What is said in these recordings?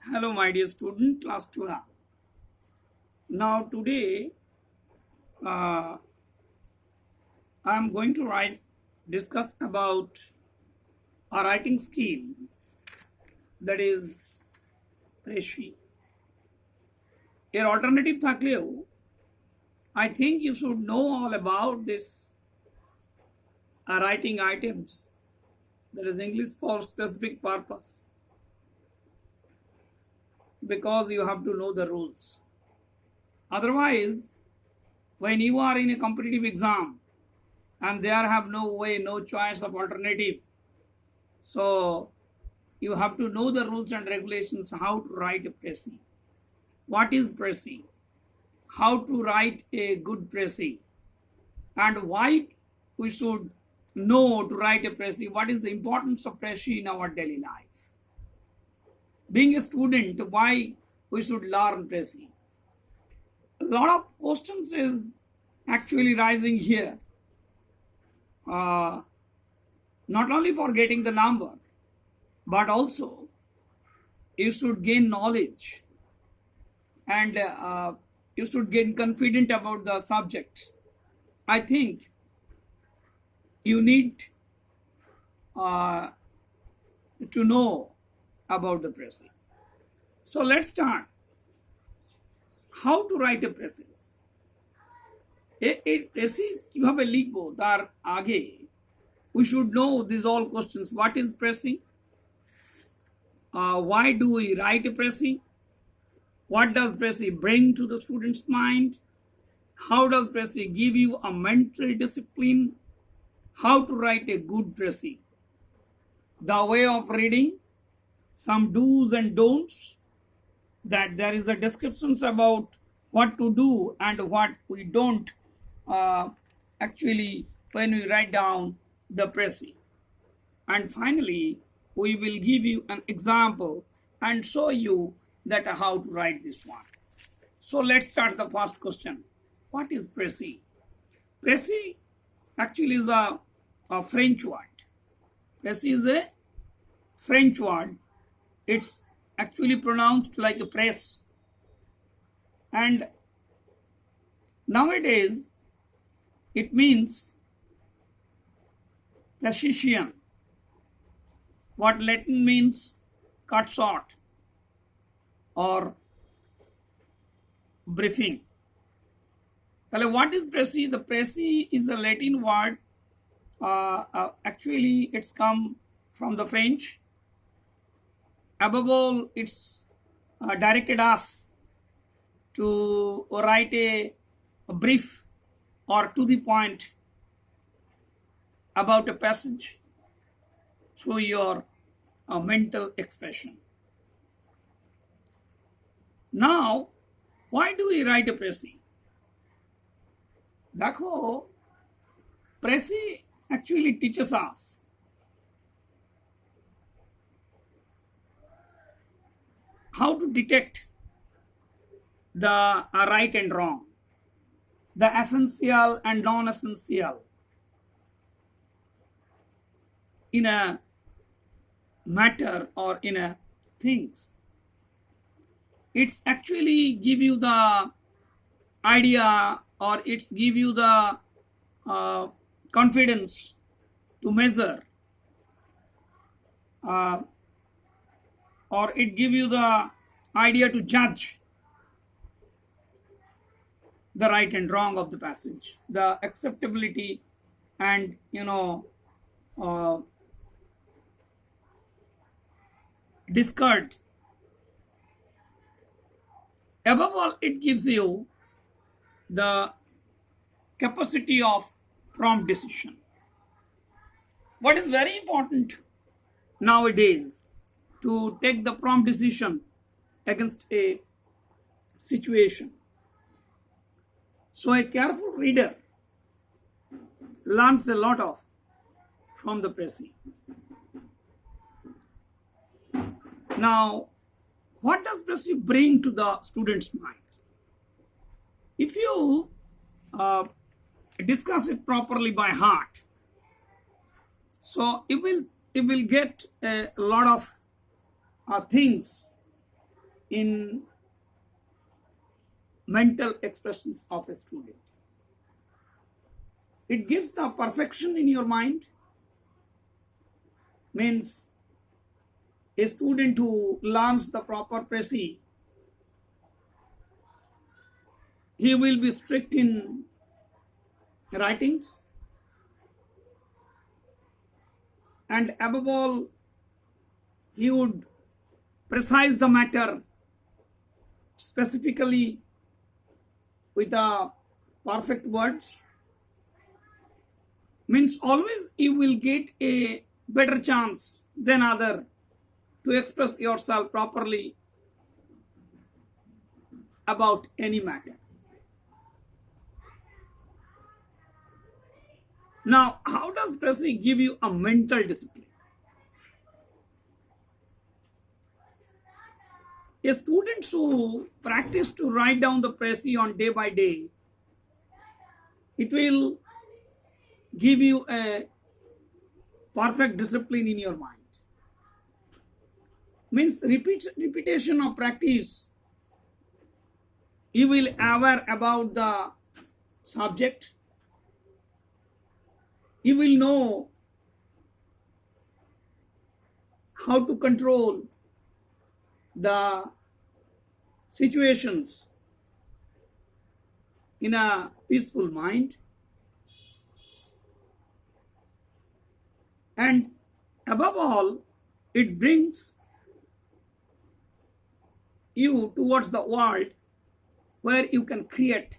Hello, my dear student, class 2 now. Now, today uh, I am going to discuss about a writing skill that is Preshi. Your alternative থাকলেও I think you should know all about this writing items that is English for specific purpose because you have to know the rules. Otherwise, when you are in a competitive exam and there have no way, no choice of alternative, so you have to know the rules and regulations how to write a précis. What is précis? How to write a good précis? And why we should know to write a précis? What is the importance of précis in our daily life? Being a student, why we should learn précis? A lot of questions is actually rising here. Not only for getting the number, but also you should gain knowledge and you should gain confident about the subject. I think you need to know about the précis. So let's start. How to write a précis? এই précis কিভাবে লিখবো তার আগে we should know these all questions. What is précis? Why do we write a précis? What does précis bring to the student's mind? How does précis give you a mental discipline? How to write a good précis? The way of reading, some do's and don'ts, that there is a descriptions about what to do and what we don't actually when we write down the précis. And finally, we will give you an example and show you that how to write this one. So let's start the first question. What is précis? Précis actually is a French word. Précis is a French word. It's actually pronounced like a press. And nowadays, it means precision. What Latin means cut short or briefing. What is précis? The précis is a Latin word. Actually, it's come from the French. Above all, it's directed us to write a brief or to the point about a passage through your mental expression. Now, why do we write a précis? দেখো précis actually teaches us how to detect the right and wrong, the essential and non-essential in a matter or in a things. It's actually give you the idea or it's give you the confidence to measure or it give you the idea to judge the right and wrong of the passage, the acceptability and discard. Above all, it gives you the capacity of prompt decision. What is very important nowadays to take the prompt decision against a situation. So a careful reader learns a lot of from the précis. Now, what does précis bring to the student's mind? If you discuss it properly by heart, so you will get a lot of things in mental expressions of a student. It gives the perfection in your mind, means a student who learns the proper précis, he will be strict in writings, and above all, he would precise the matter specifically with the perfect words. Means always you will get a better chance than other to express yourself properly about any matter. Now, how does précis give you a mental discipline? A student who practice to write down the précis on day by day, it will give you a perfect discipline in your mind. Means repetition of practice, you will aware about the subject, you will know how to control the situations in a peaceful mind, and above all, it brings you towards the world where you can create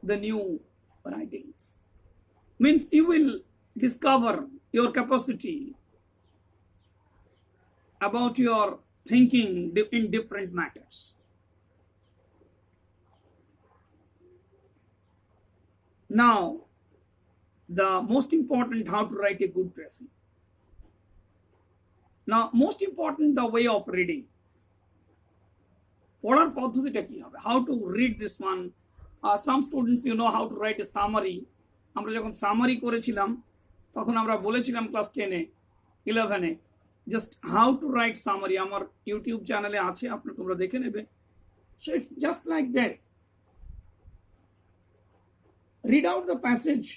the new writings. Means you will discover your capacity about your thinking in different matters. Now, the most important, how to write a good précis. Now, most important, the way of reading. পড়ার পদ্ধতিটা কি হবে? How to read this one? Some students, you know how to write a summary. আমরা যখন summary করেছিলাম তখন আমরা বলেছিলাম ক্লাস 10-এ 11-এ just how to write summary, আমার ইউটিউব চ্যানেলে আছে, আপনারা তোমরা দেখে নেবে। So it's just like that. Read out the passage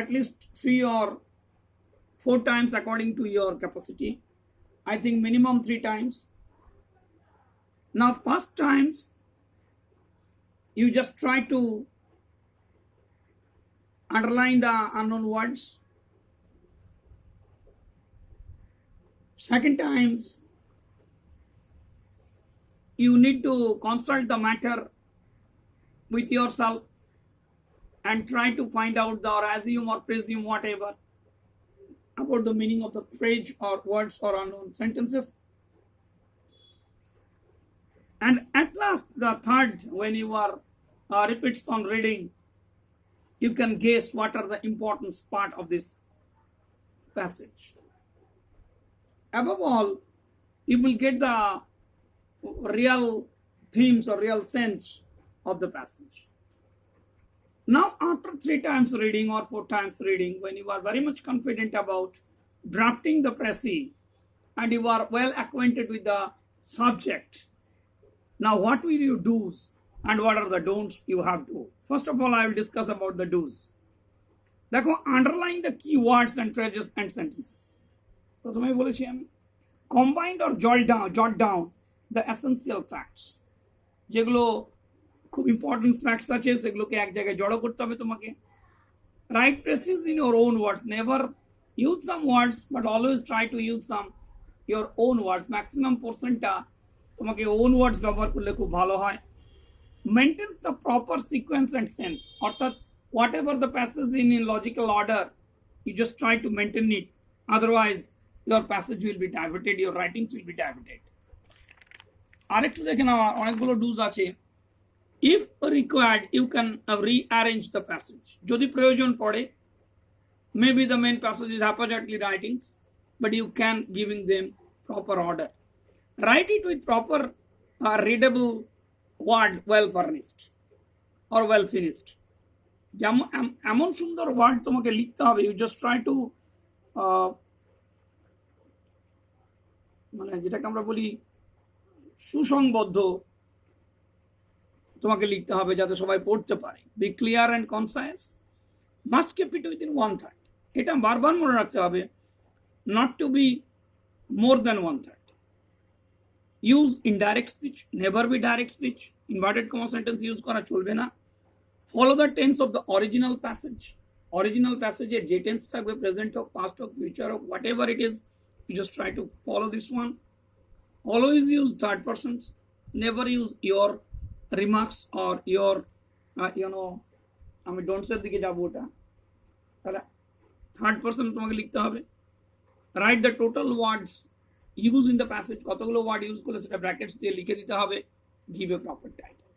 at least 3 or 4 times according to your capacity. I think minimum 3 times. Now, first times, you just try to underline the unknown words. Second times, you need to consult the matter with yourself and try to find out the or assume or presume whatever about the meaning of the phrase or words or unknown sentences. And at last, the third, when you are repeats on reading, you can guess what are the important part of this passage. Above all, you will get the real themes or real sense of the passage. Now, after 3 times reading or 4 times reading, when you are very much confident about drafting the précis and you are well acquainted with the subject, now what will you do and what are the don'ts you have to? First of all, I will discuss about the do's. দেখো, underline the key words and phrases and sentences. প্রথমেই বলেছি আমি, combined or jot down the essential facts. যেগুলো খুব important facts আছে সেগুলোকে এক জায়গায় জড়ো করতে হবে তোমাকে। Write precis in your own words, never use some words but always try to use some your own words. Maximum পোর্শনটা তোমাকে ওন ওয়ার্ডস ব্যবহার করলে খুব ভালো হয়। Maintains the proper sequence and sense, অর্থাৎ whatever the passage in logical order, you just try to maintain it, otherwise your passage will be diverted, your writings will be diverted. আরেকটু দেখে নেওয়া, অনেকগুলো ডুজ আছে। If required, you can rearrange the passage. যদি প্রয়োজন পড়ে, maybe the main passage is haphazardly writings, but you can giving them proper order. Write it with proper readable word, well furnished or well finished. এমন সুন্দর word তোমাকে লিখতে হবে, you just try to মানে যেটাকে আমরা বলি সুসংবদ্ধ তোমাকে লিখতে হবে যাতে সবাই পড়তে পারে। Be clear and concise, must keep it within 1/3। এটা বারবার মনে রাখতে হবে, not to be more than 1/3। Use indirect speech, never be direct speech. Inverted comma sentence use করা চলবে না। Follow the tense of the original passage. Original প্যাসেজের যে টেন্স থাকবে, প্রেজেন্ট হোক, পাস্ট হোক, ফিউচার হোক, whatever it is, you just try to follow this one. Always use third persons. Never use your remarks or your আমি don't এর দিকে যাবো, ওটা তাহলে থার্ড পার্সন তোমাকে লিখতে হবে। Write the total words use in the passage, কতগুলো ওয়ার্ড ইউজ করলে সেটা ব্র্যাকেটস দিয়ে লিখে দিতে হবে। Give a proper title.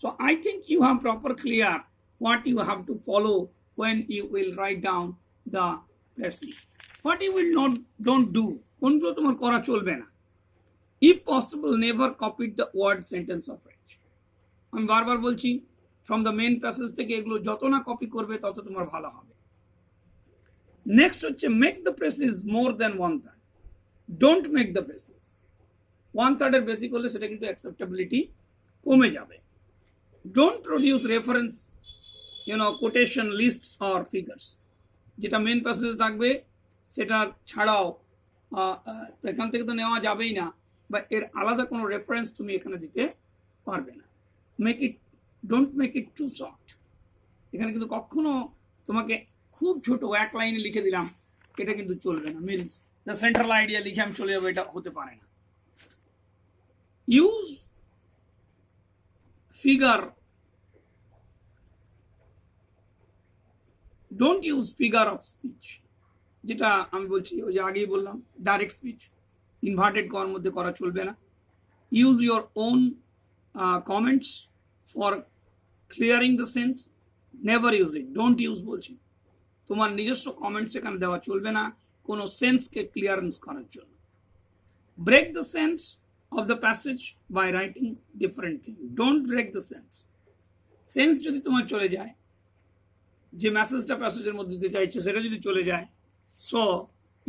So I think you have proper clear what you have to follow when you will write down the passage. What you will not don't do, কোনগুলো তোমার করা চলবে না। If possible, never copy the word sentence of it. আমি বারবার বলছি, from the main passage থেকে এগুলো যত না কপি করবে তত তোমার ভালো হবে। নেক্সট হচ্ছে make the phrases more than 1/3. Don't make the phrases 1/3 এর বেশি করলে সেটা কিন্তু acceptability কমে যাবে। Don't produce reference, quotation lists or figures. যেটা মেন প্যাসেজে থাকবে সেটা ছাড়াও এখান থেকে তো নেওয়া যাবেই না, বা এর আলাদা কোনো রেফারেন্স তুমি এখানে দিতে পারবে না। Don't make it too short. এখানে কিন্তু কখনো তোমাকে খুব ছোট এক লাইনে লিখে দিলাম এটা কিন্তু চলবে না। মিনস দ্য সেন্ট্রাল আইডিয়া লিখে আমি চলে যাবো, এটা হতে পারে না। Use figure, don't use figure of speech. যেটা আমি বলছি ওই যে আগেই বললাম, ডাইরেক্ট স্পিচ ইনভার্টেড কমার মধ্যে করা চলবে না। Use your own comments for clearing the sense, never use it. Don't use বলছি, তোমার নিজস্ব কমেন্টস এখানে দেওয়া চলবে না কোনো সেন্সকে ক্লিয়ারেন্স করার জন্য। Break the sense of the passage by writing different thing. Don't break the sense. Sense যদি তোমার চলে যায়, যে মেসেজটা প্যাসেজের মধ্যে দিতে চাইছে সেটা যদি চলে যায়, so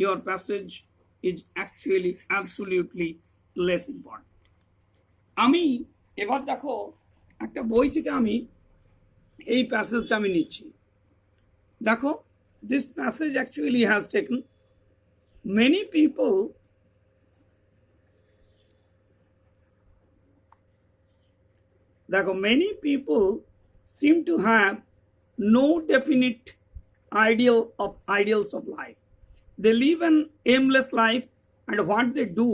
your passage is actually absolutely less important. আমি এবার দেখো একটা বই থেকে আমি এই প্যাসেজটা আমি নিচ্ছি। দেখো, this passage actually has taken many people many people seem to have no definite ideals of life. They live an aimless life, and what they do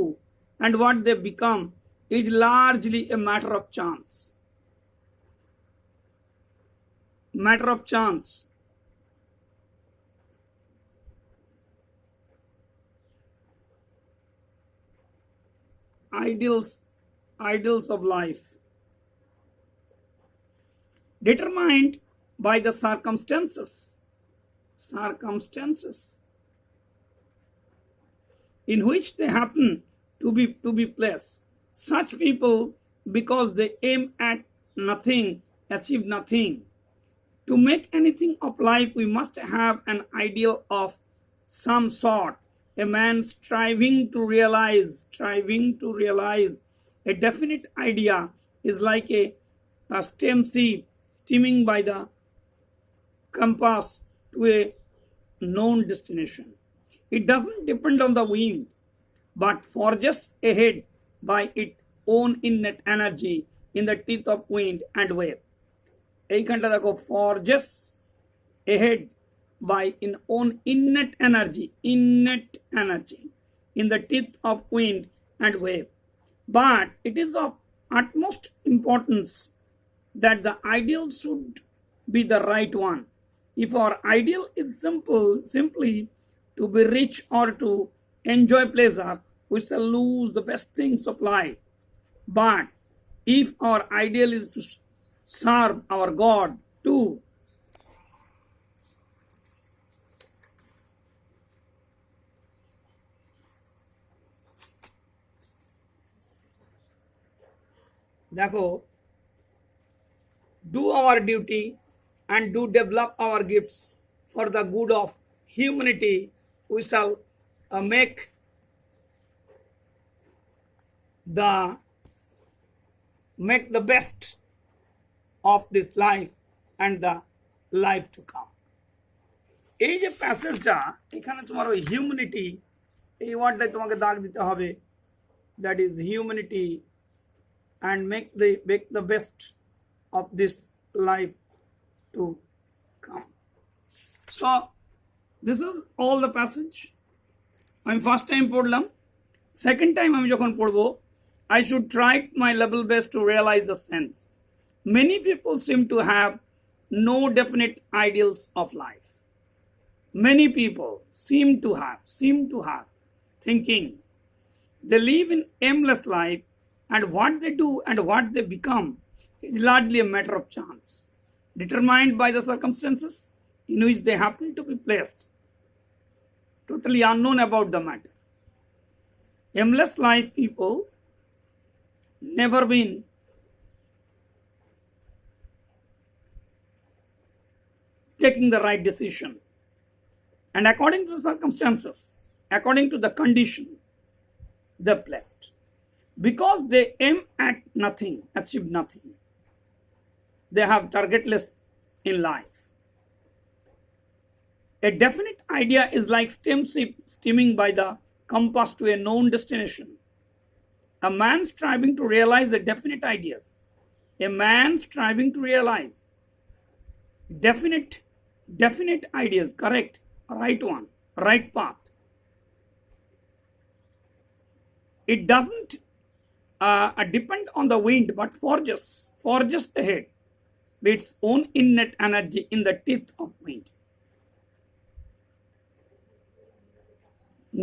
and what they become is largely a matter of chance. Matter of chance. Ideals of life. Determined by the circumstances in which they happen to be placed. Such people, because they aim at nothing, achieve nothing. To make anything of life, we must have an ideal of some sort. A man striving to realize a definite idea is like a stem seed steaming by the compass to a known destination. It doesn't depend on the wind, but forges ahead by its own innate energy in the teeth of wind and wave. এইখানটা দেখো, forges ahead by its own innate energy in the teeth of wind and wave. But it is of utmost importance that the ideal should be the right one. If our ideal is simply to be rich or to enjoy pleasure, we shall lose the best things of life. But if our ideal is to serve our God too, দেখো, do our duty and do develop our gifts for the good of humanity, we shall make the make the best of this life and the life to come. এই যে প্যাসেজটা এখানে তোমার ওই humanity এই ওয়ার্ডটাই তোমাকে দাগ দিতে হবে, that is humanity and make the best of this life to come. So this is all the passage. আমি ফার্স্ট টাইম পড়লাম, সেকেন্ড টাইম আমি যখন পড়বো, I should try my level best to realize the sense. Many people seem to have no definite ideals of life. Many people seem to have thinking. They live in aimless life, and what they do and what they become is largely a matter of chance, determined by the circumstances in which they happen to be placed, totally unknown about the matter. Aimless life people never been taking the right decision, and according to the circumstances, according to the condition, they're placed. Because they aim at nothing, achieve nothing. They have targetless in life. A definite idea is like steamship steaming by the compass to a known destination. A man striving to realize the definite ideas. A man striving to realize definite ideas, correct, right one, right path. It doesn't depend on the wind, but forges ahead with its own innate energy in the teeth of wind.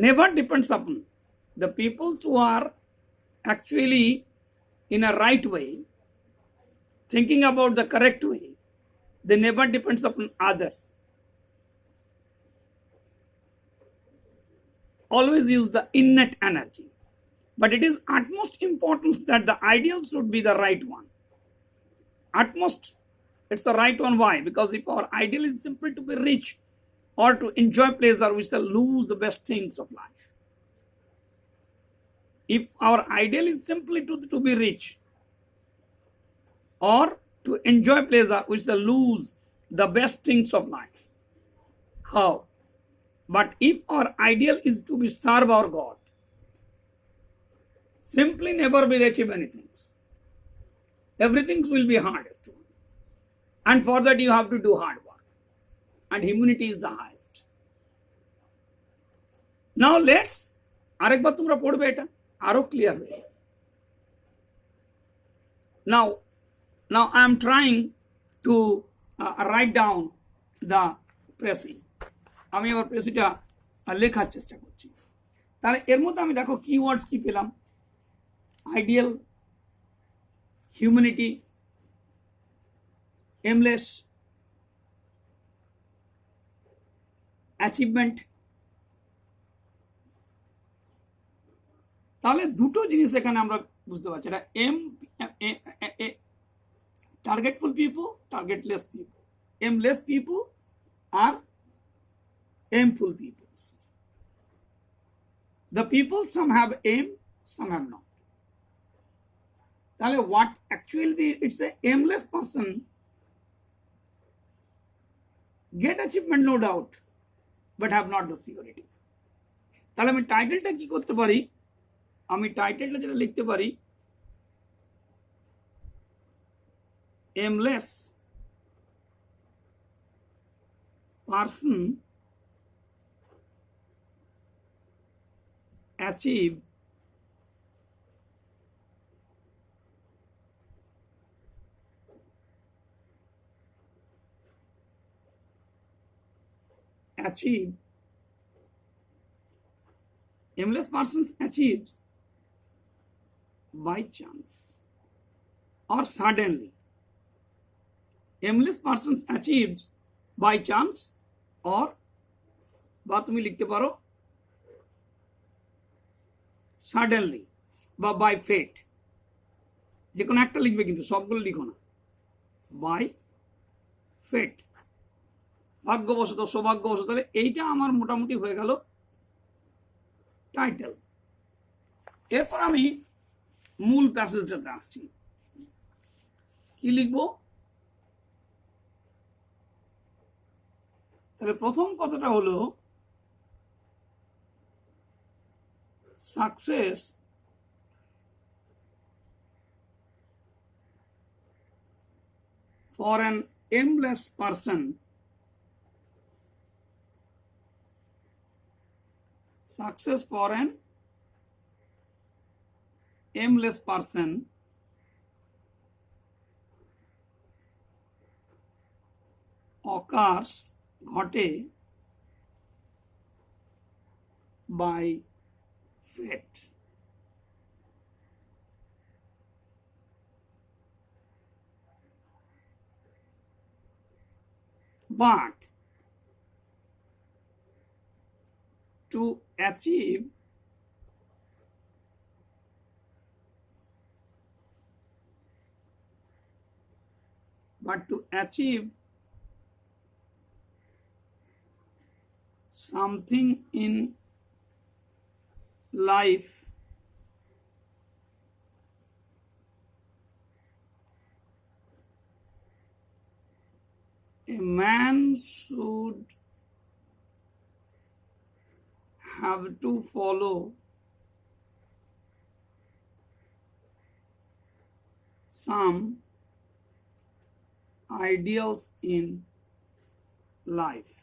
Never depends upon the people who are actually in a right way, thinking about the correct way. They never depends upon others. Always use the innate energy. But it is utmost importance that the ideal should be the right one. Utmost, it's the right one. Why? Because if our ideal is simply to be rich or to enjoy pleasure, we shall lose the best things of life. If our ideal is simply to be rich or to enjoy pleasure, we shall lose the best things of life. How? But if our ideal is to be serve our God, simply never will achieve anything. Everything will be hardest one. And for that you have to do hard work. And humility is the highest. Now let's আরেকবার তোমরা পড়বে এটা আরো clear হয়ে। Now I am trying to write down the precis. আমি আবার প্রেসিটা লেখার চেষ্টা করছি। তাহলে এর মধ্যে আমি দেখো কিওয়ার্ডস কি পেলাম, ideal, humanity, aimless, achievement. তাহলে দুটো জিনিস এখানে আমরা বুঝতে পারছি, এটা targetful people, targetless people. Aimless people are aimful people. The people, some have aim, some have not. তাহলে what actually it's a aimless person get achievement no doubt but have not the security. তাহলে আমি টাইটেলটা কি করতে পারি, আমি টাইটেলটা যেটা লিখতে পারি, aimless person achieve aimless persons achieves by chance or suddenly. Aimless persons achieves by chance or বা তুমি লিখতে পারো suddenly বা by fate, যে কোনো একটা লিখবে কিন্তু সবগুলো লিখো না, by fate, ভাগ্যবশত সৌভাগ্যবশত। তাহলে এইটা আমার মোটামুটি হয়ে গেল টাইটেল। এরপর আমি মূল প্যাসেজটাতে আসছি। কি লিখবো? তাহলে প্রথম কথাটা হলো success for an aimless person, success for an aimless person occurs ঘটে by fate. But to achieve something in life, a man should have to follow some ideals in life.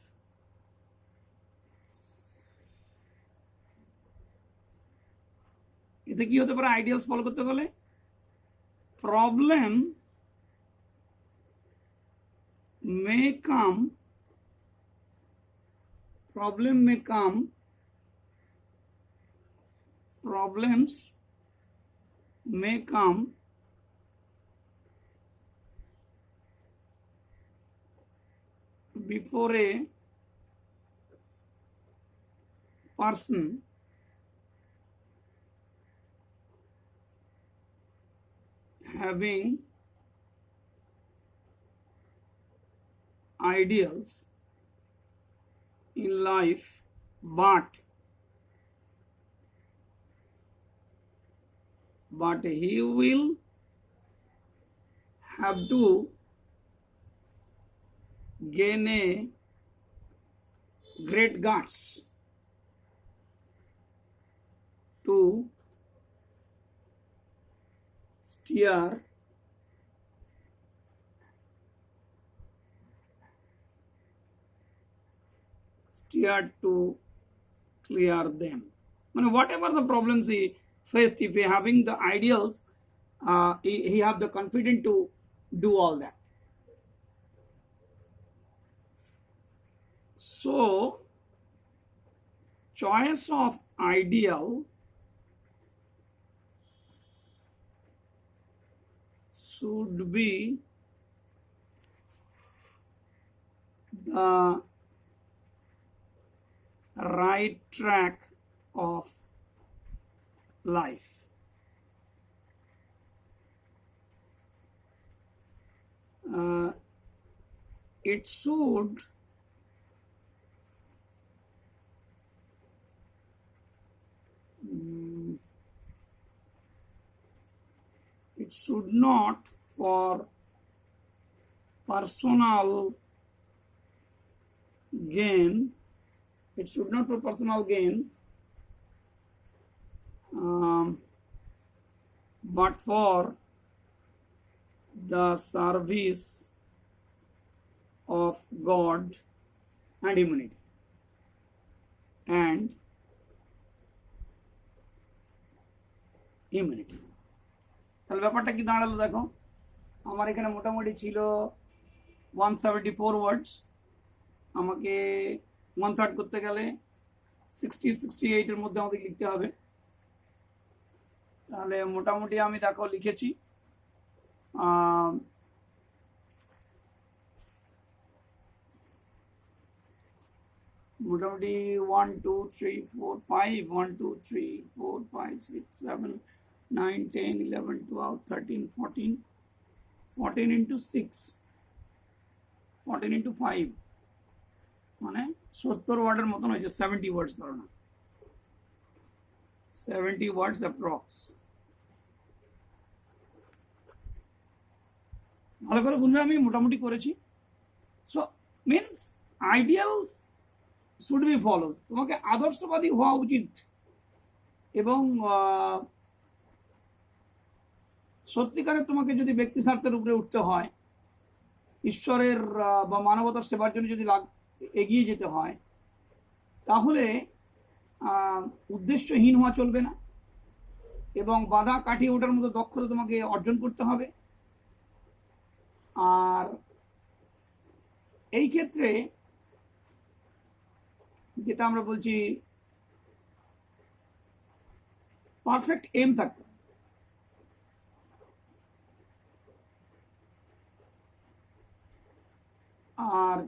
এতে কি হতে পারে আইডিয়ালস ফলো করতে গেলে? Problem may come problems may come before a person having ideals in life, but he will have to gain a great guts to steer to clear them. Whatever the problems he faced, if he having the ideals, he have the confidence to do all that. So choice of ideal should be the right track of life. It should not for personal gain. It should not for personal gain, but for the service of God and humanity. তাহলে ব্যাপারটা কি দাঁড়ালো দেখো, আমার এখানে মোটামুটি ছিল 174 ওয়ার্ডস, আমাকে 1/3 করতে গেলে 60-68 এর মধ্যে আমাদের লিখতে হবে। তাহলে মোটামুটি আমি দেখো লিখেছি মোটামুটি 1 2 3 4 5 1 2 3 4 5 6 7 9 10 11 12 13 14 14 into 6 14 into 5 মানে 70 ওয়ার্ডের মতন হয়েছে, 70 ওয়ার্ডস ধরো না, 70 ওয়ার্ডস অ্যাপ্রক্স। ভালো করে গুনবে, আমি মোটামুটি করেছি। So means ideals should be follow, তোমাকে আদর্শবাদী হওয়া উচিত। এবং সত্যিকারে তোমাকে যদি ব্যক্তি স্বার্থের উপরে উঠতে হয়, ঈশ্বরের বা মানবতার সেবার জন্য যদি এগিয়ে যেতে হয়, তাহলে উদ্দেশ্যহীন হওয়া চলবে না, এবং বাধা কাটিয়ে ওঠার মতো দক্ষতা তোমাকে অর্জন করতে হবে। আর এই ক্ষেত্রে যেটা আমরা বলছি, পারফেক্ট এম থাকতে হবে। আর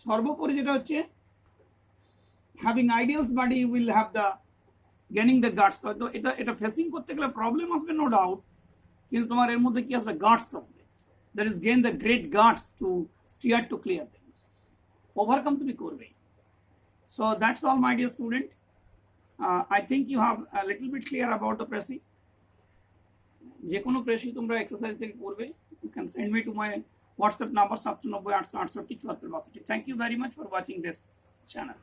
সর্বোপরি যেটা হচ্ছে, having ideals but you will have the gaining the guards. হয়তো এটা ফেসিং করতে গেলে প্রবলেম আসবে, নো ডাউট, কিন্তু তোমার এর মধ্যে কি আসবে, গার্ডস আসবে। That is gain the great guards to steer to clear thing, overcome তুমি করবে। So that's all my dear student. I think you have a little bit clear about the pressing. যে কোনো প্রেসি তোমরা exercise থেকে করবে। You can send me to my WhatsApp number 790 868 74 62। Thank you very much for watching this channel.